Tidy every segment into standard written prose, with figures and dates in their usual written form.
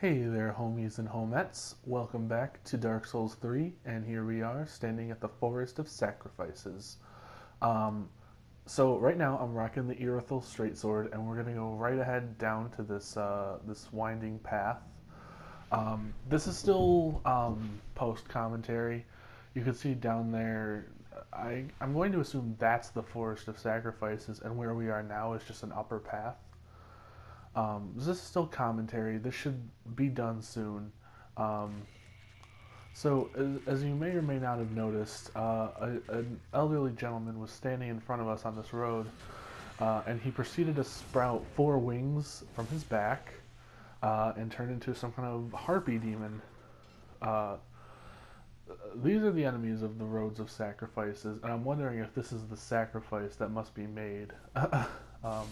Hey there, homies and homettes. Welcome back to Dark Souls 3, and here we are, standing at the Forest of Sacrifices. Um, so right now I'm rocking the Irithel Straight Sword, and we're gonna go right ahead down to this winding path. This is still post commentary. You can see down there. I'm going to assume that's the Forest of Sacrifices, and where we are now is just an upper path. This is still commentary. This should be done soon. Um, as you may or may not have noticed, an elderly gentleman was standing in front of us on this road, and he proceeded to sprout four wings from his back and turn into some kind of harpy demon. Uh, these are the enemies of the roads of sacrifices, and I'm wondering if this is the sacrifice that must be made. um,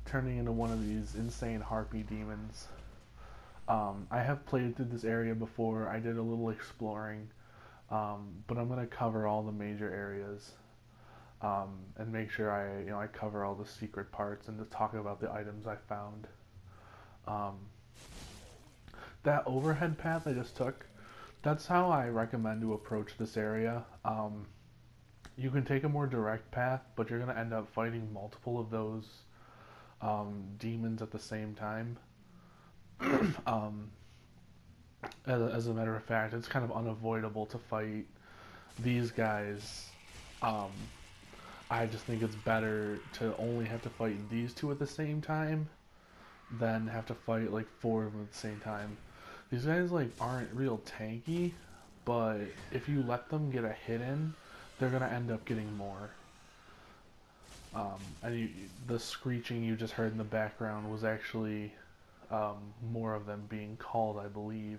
Turning into one of these insane harpy demons. I have played through this area before. I did a little exploring, but I'm gonna cover all the major areas and make sure I cover all the secret parts and to talk about the items I found. Um, that overhead path I just took, that's how I recommend to approach this area. You can take a more direct path, but you're gonna end up fighting multiple of those demons at the same time. um, as a matter of fact, it's kind of unavoidable to fight these guys. Um, I just think it's better to only have to fight these two at the same time than have to fight like four of them at the same time. These guys like aren't real tanky, but if you let them get a hit in, they're gonna end up getting more. The screeching you just heard in the background was actually more of them being called, I believe.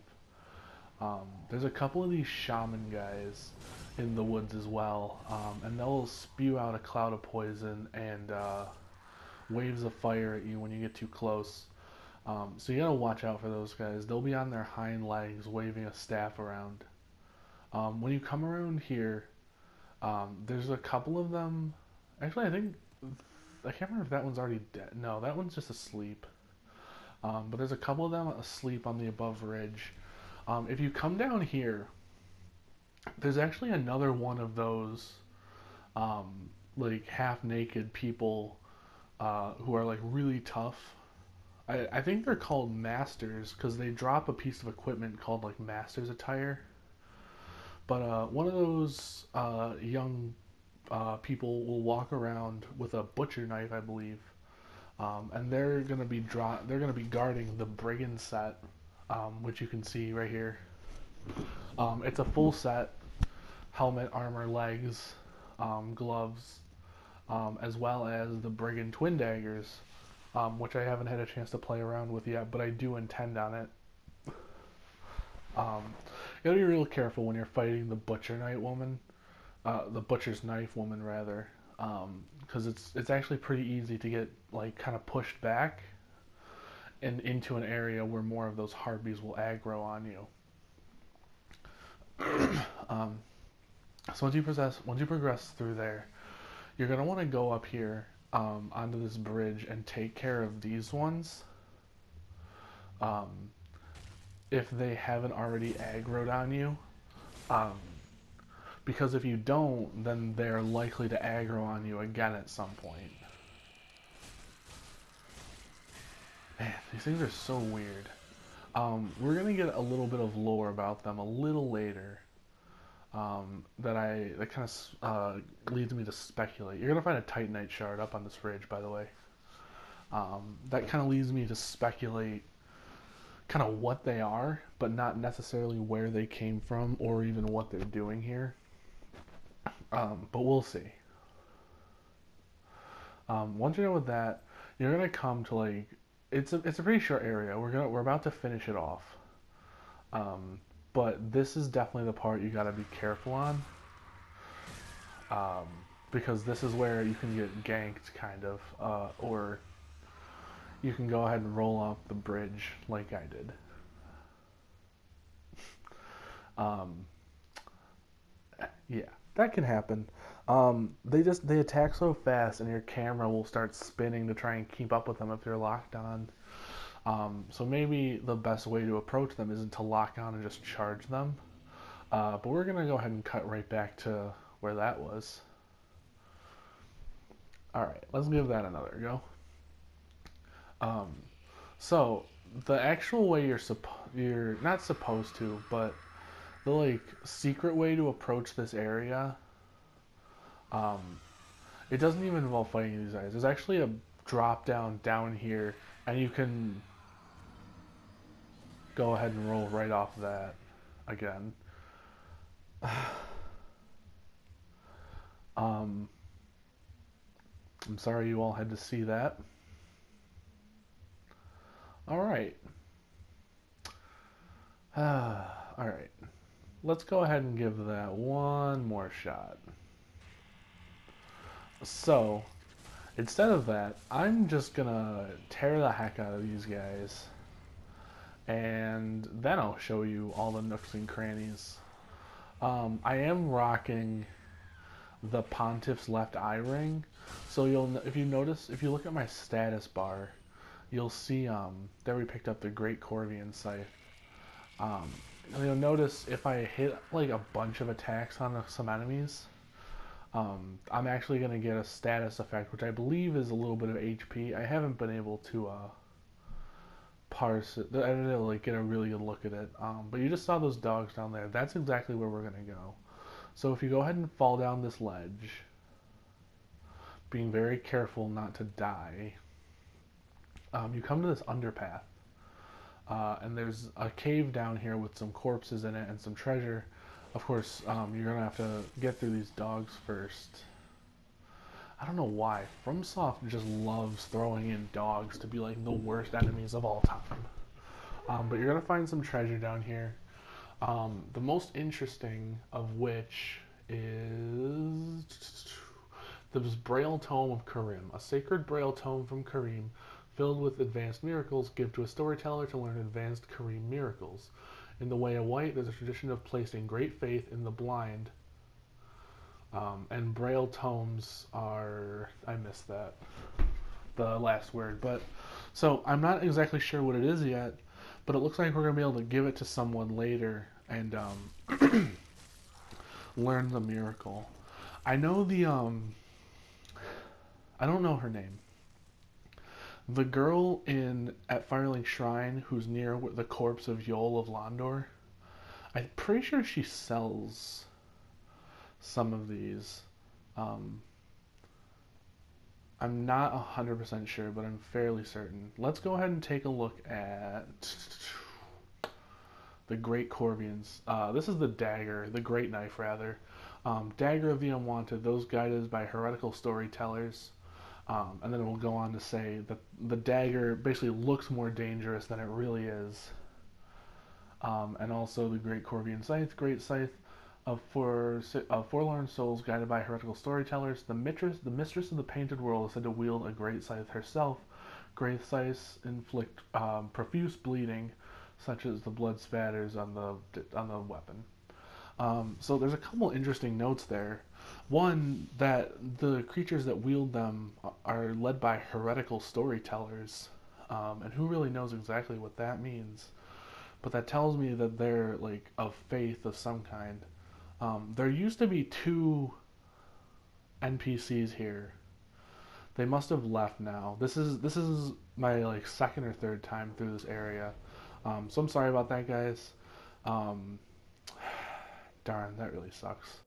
There's a couple of these shaman guys in the woods as well, and they'll spew out a cloud of poison and waves of fire at you when you get too close. So you gotta watch out for those guys. They'll be on their hind legs waving a staff around. When you come around here, there's a couple of them. Actually, I can't remember if that one's already dead. No, that one's just asleep. But there's a couple of them asleep on the above ridge. If you come down here, there's actually another one of those like half-naked people who are like really tough. I think they're called masters because they drop a piece of equipment called like master's attire. But one of those young people will walk around with a butcher knife, I believe, and they're gonna be guarding the brigand set, which you can see right here. It's a full set: helmet, armor, legs, gloves, as well as the brigand twin daggers, which I haven't had a chance to play around with yet, but I do intend on it. You gotta be real careful when you're fighting the butcher knight woman. The butcher's knife woman rather, because it's actually pretty easy to get like kind of pushed back and into an area where more of those harpies will aggro on you. So once you progress through there, you're gonna want to go up here onto this bridge and take care of these ones. If they haven't already aggroed on you. Because if you don't, then they're likely to aggro on you again at some point. Man, these things are so weird. We're going to get a little bit of lore about them a little later. That kind of leads me to speculate. You're going to find a Titanite shard up on this ridge, by the way. That kind of leads me to speculate kind of what they are, but not necessarily where they came from or even what they're doing here. But we'll see. Once you're done with that, you're gonna come to like it's a pretty short area. We're about to finish it off. But this is definitely the part you gotta be careful on. Because this is where you can get ganked kind of, or you can go ahead and roll off the bridge like I did. Yeah, that can happen. They attack so fast, and your camera will start spinning to try and keep up with them if they're locked on. So maybe the best way to approach them isn't to lock on and just charge them. But we're going to go ahead and cut right back to where that was. Alright, let's give that another go. So, the actual way you're not supposed to, but the like secret way to approach this area, um, it doesn't even involve fighting these guys. There's actually a drop down here, and you can go ahead and roll right off that again. I'm sorry you all had to see that. Alright. Alright. Let's go ahead and give that one more shot. So, instead of that, I'm just gonna tear the heck out of these guys. And then I'll show you all the nooks and crannies. I am rocking the Pontiff's left eye ring. So if you notice, if you look at my status bar, you'll see there we picked up the Great Corvian Scythe. And you'll notice if I hit like a bunch of attacks on some enemies, I'm actually going to get a status effect, which I believe is a little bit of HP. I haven't been able to parse it. I didn't able to like, get a really good look at it. But you just saw those dogs down there. That's exactly where we're going to go. So if you go ahead and fall down this ledge, being very careful not to die, you come to this underpath. And there's a cave down here with some corpses in it and some treasure. Of course, you're going to have to get through these dogs first. I don't know why. FromSoft just loves throwing in dogs to be like the worst enemies of all time. But you're going to find some treasure down here. The most interesting of which is this Braille Tome of Karim. A sacred Braille Tome from Karim filled with advanced miracles, give to a storyteller to learn advanced Karim miracles. In the Way of White, there's a tradition of placing great faith in the blind. And Braille tomes are... I missed that. The last word. But so, I'm not exactly sure what it is yet, but it looks like we're going to be able to give it to someone later and learn the miracle. I know the... I don't know her name. The girl at Firelink Shrine who's near the corpse of Yol of Londor, I'm pretty sure she sells some of these. I'm not 100% sure, but I'm fairly certain. Let's go ahead and take a look at the Great Corvians. This is the dagger, the Great Knife rather. Dagger of the Unwanted, those guided by heretical storytellers. And then it will go on to say that the dagger basically looks more dangerous than it really is. And also the Great Corvian Scythe, Great Scythe of forlorn souls guided by heretical storytellers. The mistress of the painted world is said to wield a great scythe herself. Great scythes inflict profuse bleeding, such as the blood spatters on the weapon. So there's a couple interesting notes there. One, that the creatures that wield them are led by heretical storytellers, and who really knows exactly what that means. But that tells me that they're like of faith of some kind. There used to be 2 NPCs here. They must have left now. This is my like second or third time through this area, so I'm sorry about that, guys. Darn, that really sucks.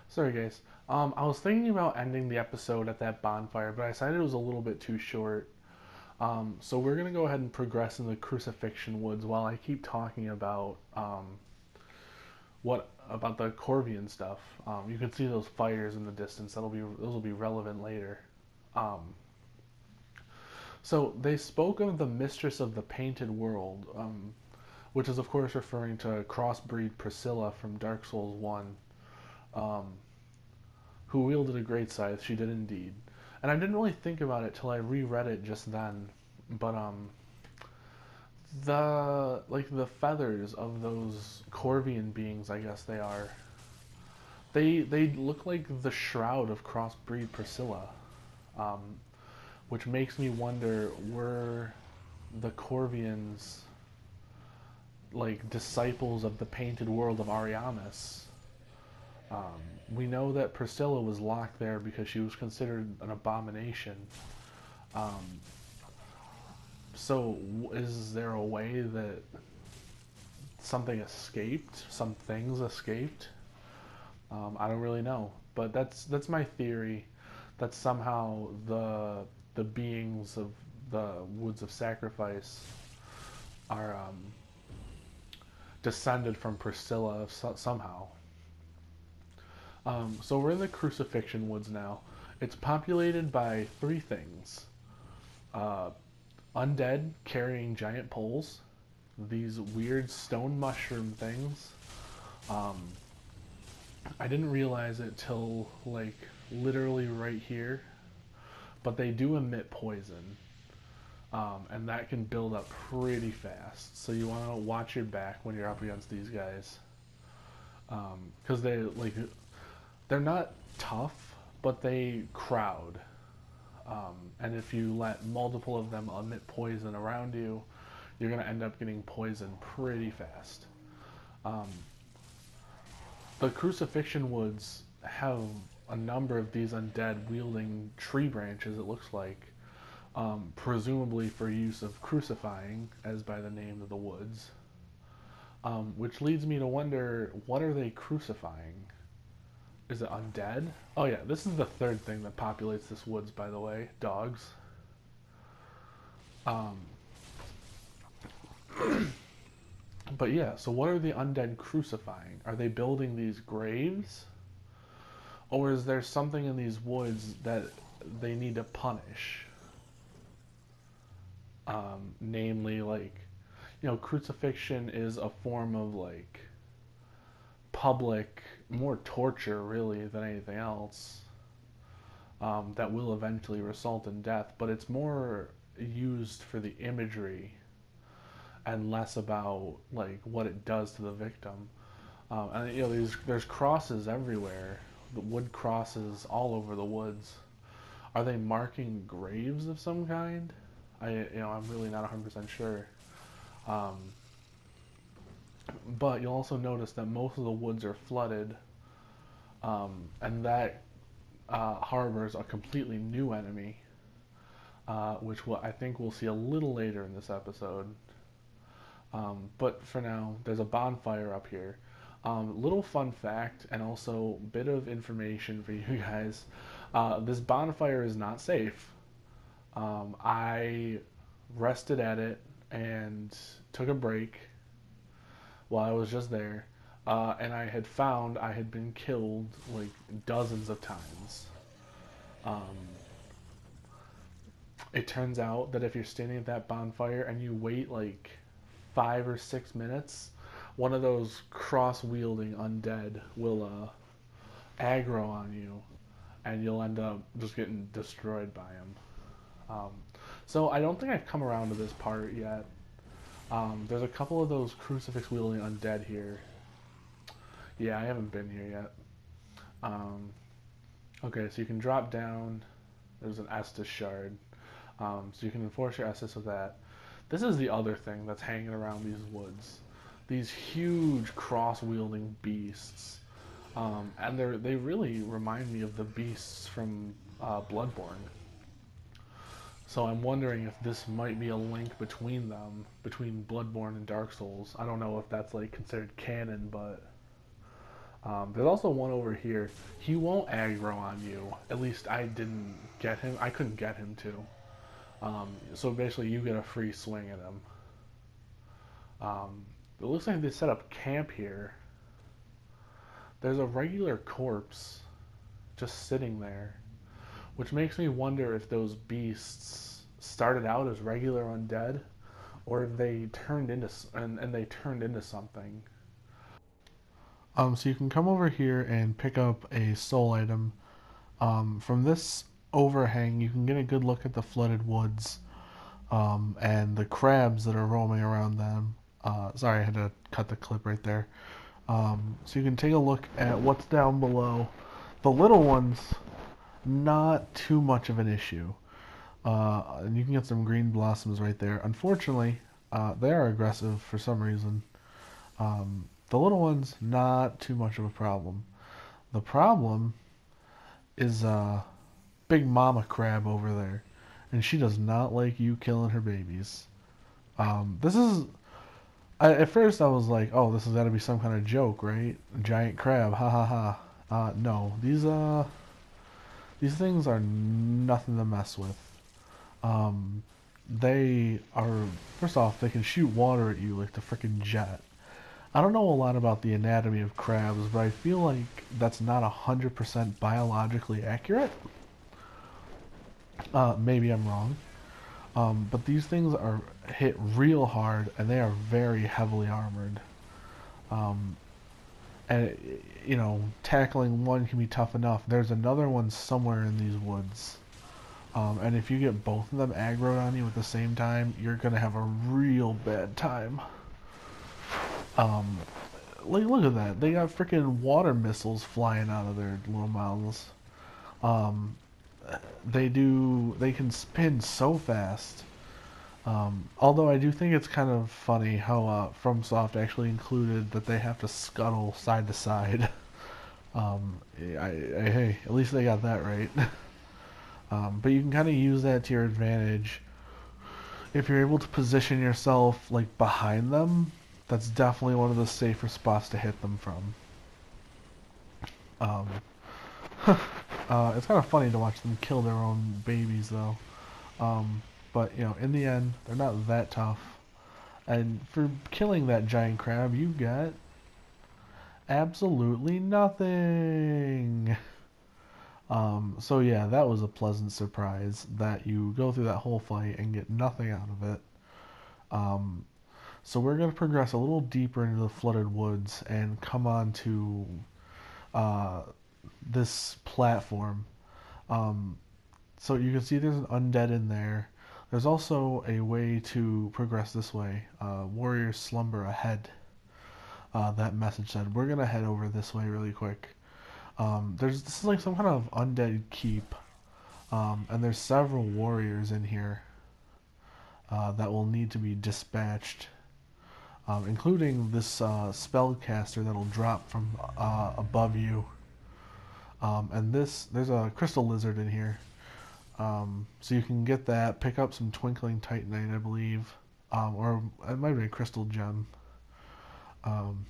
Sorry, guys. I was thinking about ending the episode at that bonfire, but I decided it was a little bit too short. So we're going to go ahead and progress in the Crucifixion Woods while I keep talking about about the Corvian stuff. You can see those fires in the distance. Those will be relevant later. So they spoke of the Mistress of the Painted World, which is of course referring to Crossbreed Priscilla from Dark Souls 1, who wielded a great scythe. She did indeed. And I didn't really think about it till I reread it just then, but the feathers of those Corvian beings, I guess they are, they look like the shroud of Crossbreed Priscilla, which makes me wonder, were the Corvians like disciples of the painted world of Ariamis? Um, we know that Priscilla was locked there because she was considered an abomination. Um, so, is there a way that something escaped? Some things escaped? I don't really know, but that's my theory. That somehow the beings of the Woods of Sacrifice are descended from Priscilla somehow. So we're in the Crucifixion Woods now. It's populated by three things. Uh, Undead carrying giant poles. These weird stone mushroom things. I didn't realize it till like literally right here, but they do emit poison. And that can build up pretty fast. So you want to watch your back when you're up against these guys. Because they're not tough, but they crowd. And if you let multiple of them emit poison around you, you're going to end up getting poisoned pretty fast. The Crucifixion Woods have a number of these undead wielding tree branches, it looks like, presumably for use of crucifying, as by the name of the woods. Which leads me to wonder, what are they crucifying? Is it undead? Oh yeah, this is the third thing that populates this woods, by the way. Dogs. But yeah, so what are the undead crucifying? Are they building these graves? Or is there something in these woods that they need to punish? Namely, like, crucifixion is a form of, like, public, more torture, really, than anything else, that will eventually result in death, but it's more used for the imagery and less about, like, what it does to the victim. And, there's crosses everywhere, the wood crosses all over the woods. Are they marking graves of some kind? I'm really not 100% sure. But you'll also notice that most of the woods are flooded, and that harbors a completely new enemy, which I think we'll see a little later in this episode. But for now, there's a bonfire up here. Little fun fact, and also bit of information for you guys. This bonfire is not safe. I rested at it and took a break while I was just there, and I had found I had been killed like dozens of times. It turns out that if you're standing at that bonfire and you wait like 5 or 6 minutes, one of those cross-wielding undead will aggro on you, and you'll end up just getting destroyed by him. So I don't think I've come around to this part yet. There's a couple of those crucifix-wielding undead here. Yeah, I haven't been here yet. Okay, so you can drop down. There's an Estus shard. So you can enforce your Estus with that. This is the other thing that's hanging around these woods. These huge cross-wielding beasts. And they really remind me of the beasts from Bloodborne. So I'm wondering if this might be a link between them, between Bloodborne and Dark Souls. I don't know if that's like considered canon, but there's also one over here. He won't aggro on you. At least I didn't get him. I couldn't get him to. So basically you get a free swing at him. It looks like they set up camp here. There's a regular corpse just sitting there, which makes me wonder if those beasts started out as regular undead, or if they turned into something. So you can come over here and pick up a soul item. From this overhang, you can get a good look at the flooded woods, and the crabs that are roaming around them. Sorry, I had to cut the clip right there. So you can take a look at what's down below. The little ones, not too much of an issue. And you can get some green blossoms right there. Unfortunately, they are aggressive for some reason. The little ones, not too much of a problem. The problem is Big Mama Crab over there, and she does not like you killing her babies. This is at first I was like, oh, this has got to be some kind of joke, right? Giant crab, ha ha ha. No, these things are nothing to mess with. Um, they are first off, they can shoot water at you like the freaking jet. I don't know a lot about the anatomy of crabs, but I feel like that's not 100% biologically accurate. Maybe I'm wrong. But these things are hit real hard, and they are very heavily armored. Um, and tackling one can be tough enough. There's another one somewhere in these woods, and if you get both of them aggroed on you at the same time, you're gonna have a real bad time. Um, look at that. They got freaking water missiles flying out of their little mouths. Um, they can spin so fast. Although I do think it's kind of funny how FromSoft actually included that they have to scuttle side to side. Hey, at least they got that right. But you can kind of use that to your advantage if you're able to position yourself like behind them. That's definitely one of the safer spots to hit them from. Um, it's kind of funny to watch them kill their own babies, though. But in the end, they're not that tough. And for killing that giant crab, you get absolutely nothing. So yeah, that was a pleasant surprise that you go through that whole fight and get nothing out of it. Um, so we're going to progress a little deeper into the flooded woods and come on to uh, this platform. Um, so you can see there's an undead in there. There's also a way to progress this way. Warriors slumber ahead. That message said. We're gonna head over this way really quick. This is like some kind of undead keep, and there's several warriors in here that will need to be dispatched, including this spellcaster that'll drop from above you. And there's a crystal lizard in here. So you can get that, pick up some twinkling titanite, I believe, or it might be a crystal gem. Um,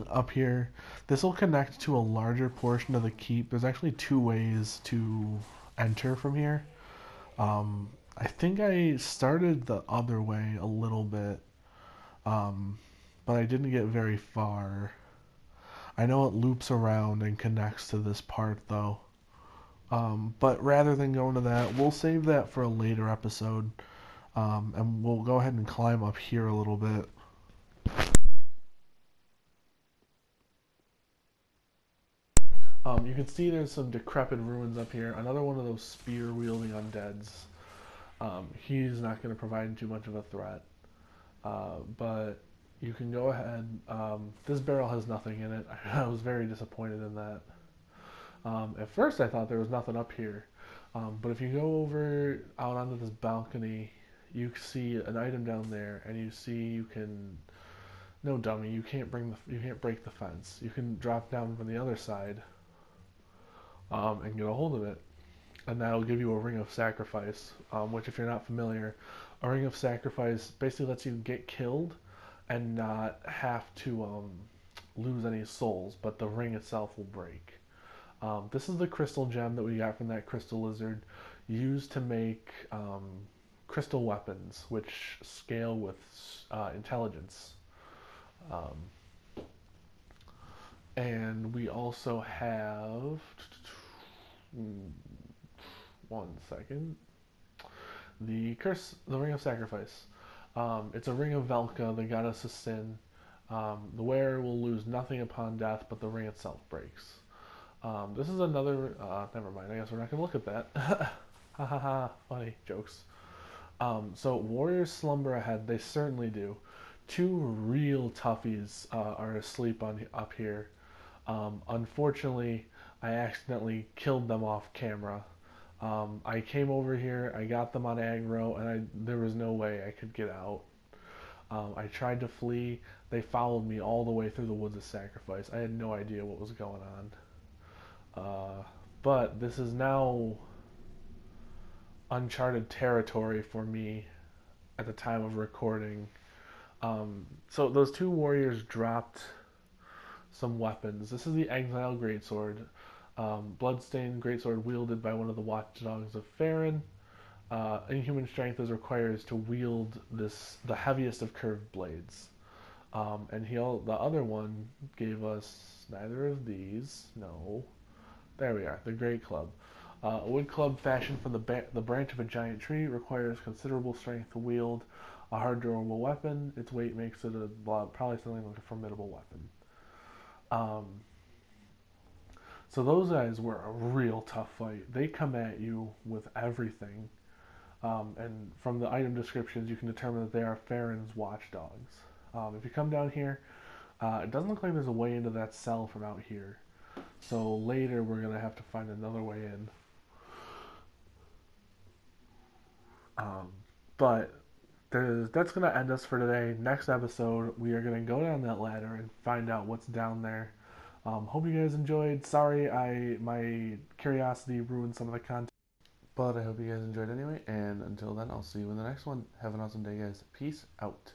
Up here, this will connect to a larger portion of the keep. There's actually two ways to enter from here. I think I started the other way a little bit, but I didn't get very far. I know it loops around and connects to this part though. But rather than going to that, we'll save that for a later episode. And we'll go ahead and climb up here a little bit. You can see there's some decrepit ruins up here. Another one of those spear-wielding undeads. He's not going to provide too much of a threat. But you can go ahead. This barrel has nothing in it. I was very disappointed in that. At first I thought there was nothing up here. But if you go over out onto this balcony, you see an item down there, and you see you can... No, dummy, you can't break the fence. You can drop down from the other side and get a hold of it. And that'll give you a ring of sacrifice, which if you're not familiar, a ring of sacrifice basically lets you get killed and not have to lose any souls, but the ring itself will break. This is the crystal gem that we got from that crystal lizard, used to make crystal weapons, which scale with intelligence. And we also have... One second. The ring of sacrifice. It's a ring of Velka, the goddess of sin. The wearer will lose nothing upon death, but the ring itself breaks. This is another... never mind, I guess we're not going to look at that. Ha ha ha, funny jokes. So warriors slumber ahead, they certainly do. Two real toughies are asleep up here. Unfortunately, I accidentally killed them off camera. I came over here, I got them on aggro, and there was no way I could get out. I tried to flee. They followed me all the way through the Woods of Sacrifice. I had no idea what was going on. But this is now uncharted territory for me at the time of recording. So those two warriors dropped some weapons. This is the Exile Greatsword, bloodstained greatsword wielded by one of the watchdogs of Farron. Inhuman strength is required to wield the heaviest of curved blades. And the other one gave us neither of these. No, there we are. The Great Club. A wood club fashioned from the branch of a giant tree requires considerable strength to wield. A hard durable weapon. Its weight makes it probably something like a formidable weapon. So those guys were a real tough fight. They come at you with everything. And from the item descriptions, you can determine that they are Farron's watchdogs. If you come down here, it doesn't look like there's a way into that cell from out here. So later we're going to have to find another way in. But that's going to end us for today. Next episode, we are going to go down that ladder and find out what's down there. Hope you guys enjoyed. Sorry, my curiosity ruined some of the content. But I hope you guys enjoyed anyway. And until then, I'll see you in the next one. Have an awesome day, guys. Peace out.